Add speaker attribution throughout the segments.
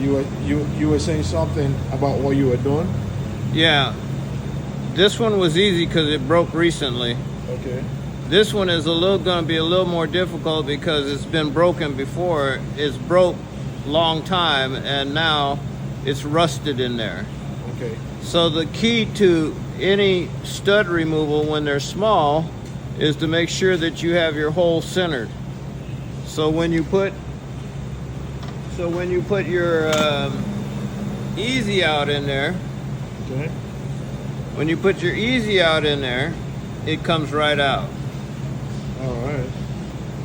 Speaker 1: You were saying something about what you were doing?
Speaker 2: Yeah, this one was easy because it broke recently.
Speaker 1: Okay.
Speaker 2: This one is going to be a little more difficult because it's been broken before. It's broke long time and now it's rusted in there.
Speaker 1: Okay.
Speaker 2: So the key to any stud removal when they're small is to make sure that you have your hole centered. So when you put your easy out in there,
Speaker 1: Okay.
Speaker 2: when you put your easy out in there, it comes right out.
Speaker 1: All right.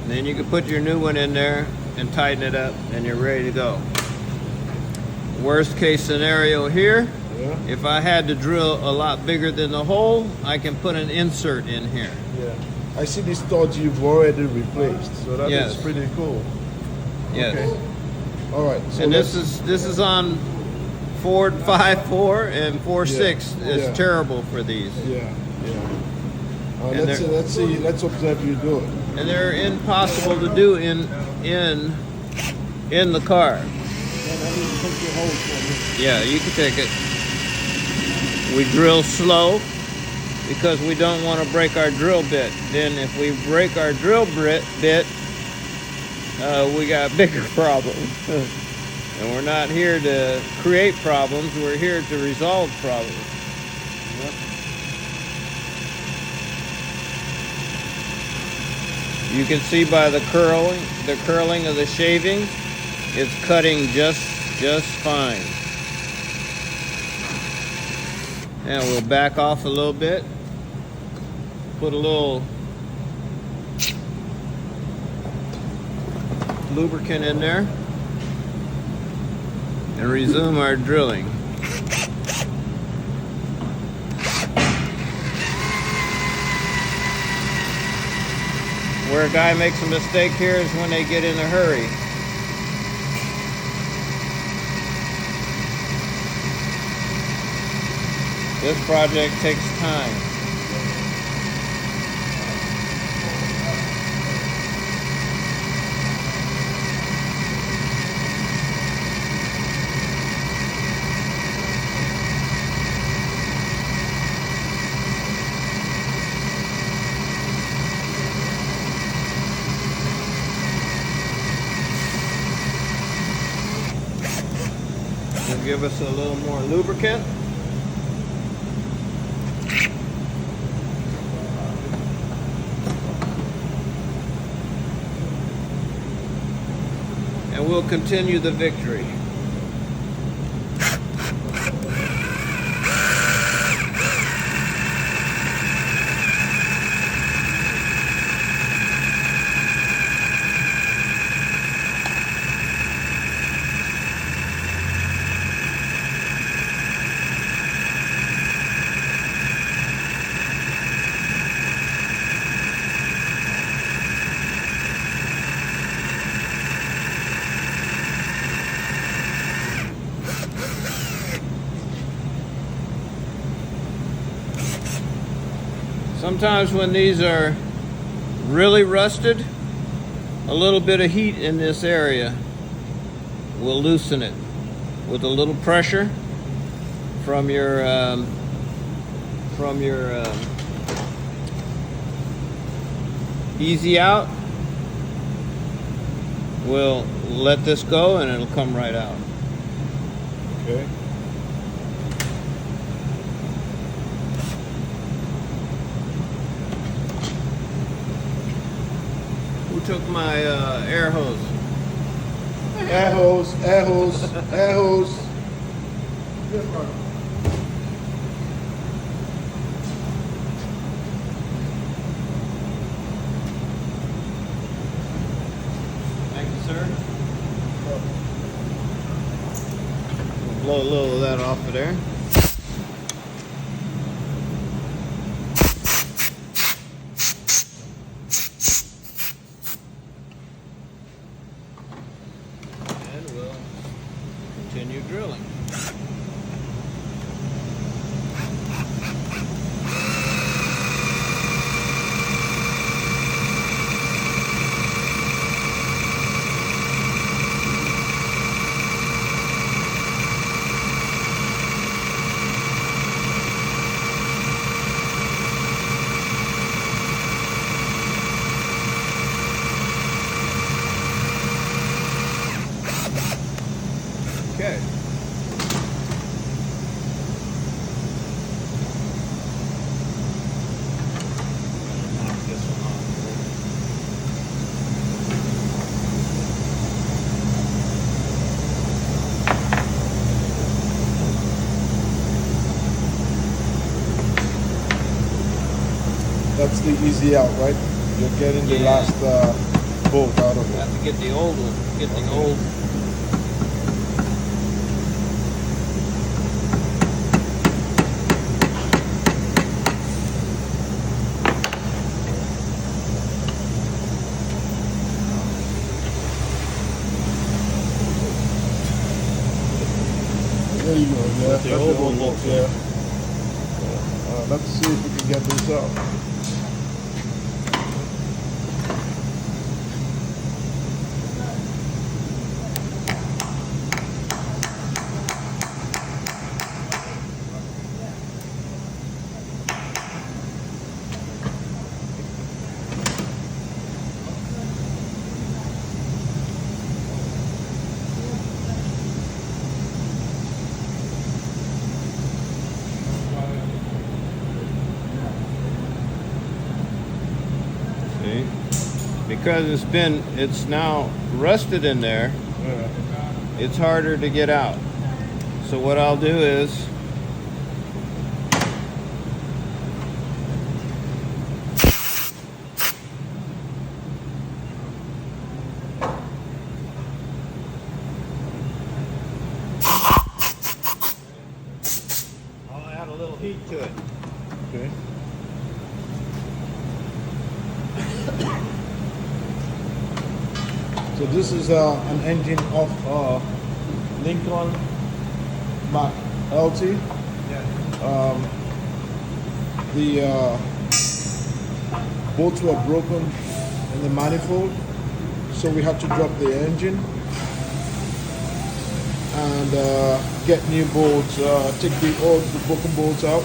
Speaker 2: And then you can put your new one in there and tighten it up and you're ready to go. Worst case scenario here,
Speaker 1: Yeah.
Speaker 2: if I had to drill a lot bigger than the hole, I can put an insert in here.
Speaker 1: Yeah. I see these studs you've already replaced, so that
Speaker 2: Yes.
Speaker 1: is pretty cool.
Speaker 2: Yes.
Speaker 1: Okay. All right. So
Speaker 2: And this is on Ford 5.4 and 4.6.
Speaker 1: Yeah.
Speaker 2: It's
Speaker 1: Yeah.
Speaker 2: terrible for these.
Speaker 1: Yeah. Yeah.
Speaker 2: And
Speaker 1: Let's observe you do it.
Speaker 2: And they're impossible to do in the car. Yeah, you can take it. We drill slow because we don't want to break our drill bit. Then if we break our drill bit, we got bigger problems. And we're not here to create problems, we're here to resolve problems.
Speaker 1: Yep.
Speaker 2: You can see by the curling of the shaving, it's cutting just fine. And we'll back off a little bit. Put a little lubricant in there. And resume our drilling. Where a guy makes a mistake here is when they get in a hurry. This project takes time. We'll give us a little more lubricant. And we'll continue the victory. Sometimes when these are really rusted, a little bit of heat in this area will loosen it with a little pressure from your easy out. We'll let this go and it'll come right out.
Speaker 1: Okay.
Speaker 2: Who took my air hose?
Speaker 1: Air hose, air hose, air hose.
Speaker 2: Thank you, sir. We'll blow a little of that off of there. And we'll continue drilling. Okay. Knock this one off.
Speaker 1: That's the easy out, right? You're getting the
Speaker 2: Yeah.
Speaker 1: last bolt out of it.
Speaker 2: Have to get the old one. Get the old.
Speaker 1: There you go. Yeah,
Speaker 2: What the
Speaker 1: that's
Speaker 2: old one looks
Speaker 1: yeah. Let's see if we can get this out.
Speaker 2: See? Because it's now rusted in there,
Speaker 1: Yeah.
Speaker 2: it's harder to get out. So what I'll do is I'll add a little heat to it.
Speaker 1: Okay. So this is an engine of Lincoln Mac LT.
Speaker 2: Yeah.
Speaker 1: The bolts were broken in the manifold, so we had to drop the engine and get new bolts, take the broken bolts out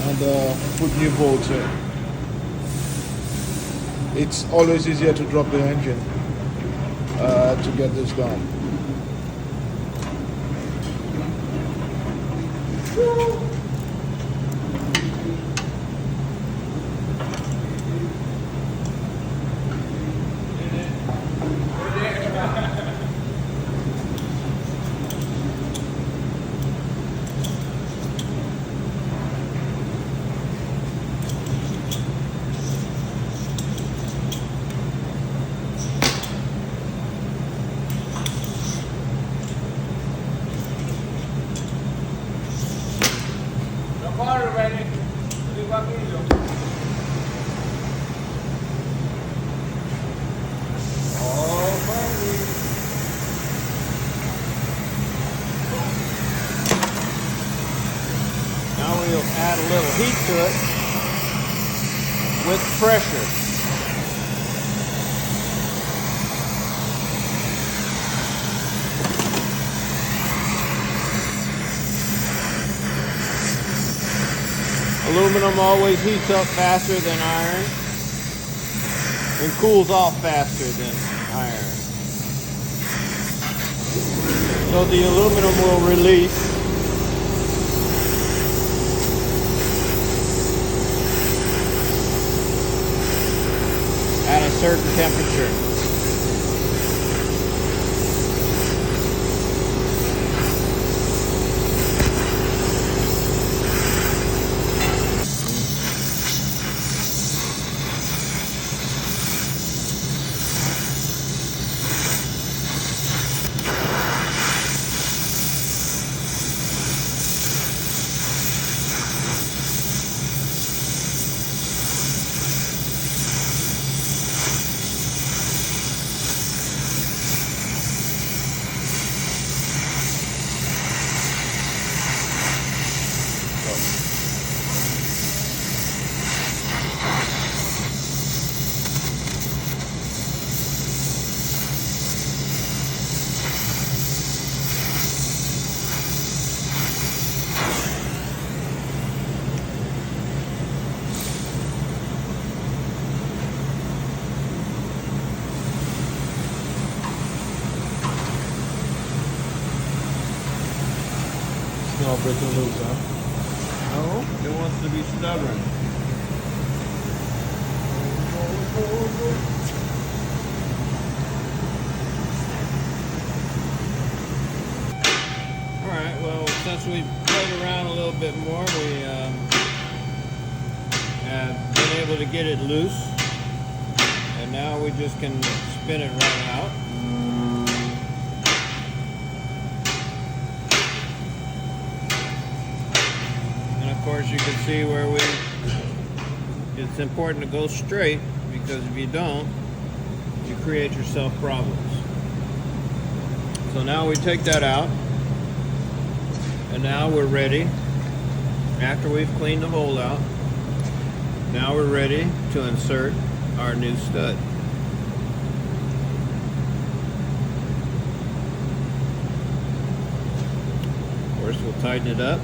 Speaker 1: and put new bolts in. It's always easier to drop the engine to get this done.
Speaker 2: Now we'll add a little heat to it with pressure. Aluminum always heats up faster than iron and cools off faster than iron. So the aluminum will release at a certain temperature.
Speaker 1: not breaking loose, huh? No?
Speaker 2: It wants to be stubborn. Alright, well, since we played around a little bit more, we have been able to get it loose. And now we just can spin it right out. And of course you can see where it's important to go straight, because if you don't, you create yourself problems. So now we take that out, and now we're ready, after we've cleaned the hole out, now we're ready to insert our new stud. Of course, we'll tighten it up.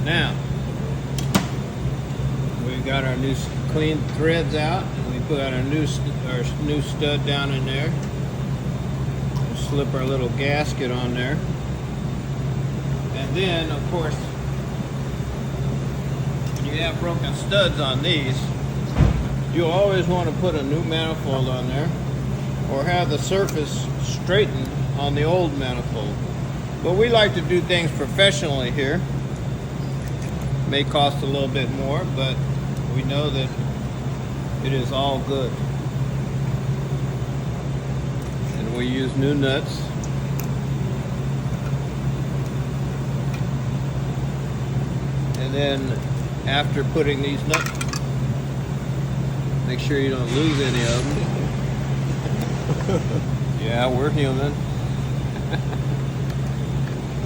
Speaker 2: Now, we've got our new clean threads out, and we put our new stud down in there. We'll slip our little gasket on there. And then, of course, when you have broken studs on these, you always want to put a new manifold on there, or have the surface straightened on the old manifold. But we like to do things professionally here. May cost a little bit more, but we know that it is all good. And we use new nuts. And then after putting these nuts, make sure you don't lose any of them. Yeah, we're human.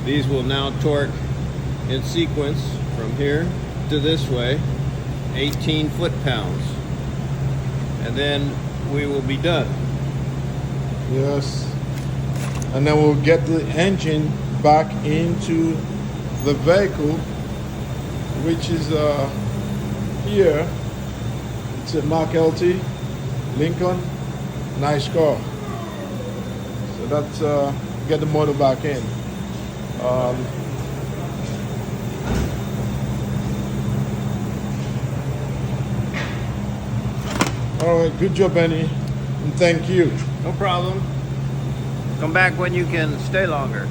Speaker 2: These will now torque in sequence from here to this way, 18 foot-pounds. And then we will be done.
Speaker 1: Yes. And then we'll get the engine back into the vehicle, which is here. It's a Mark LT Lincoln. Nice car. So that's get the motor back in. All right, good job, Benny, and thank you.
Speaker 2: No problem. Come back when you can stay longer.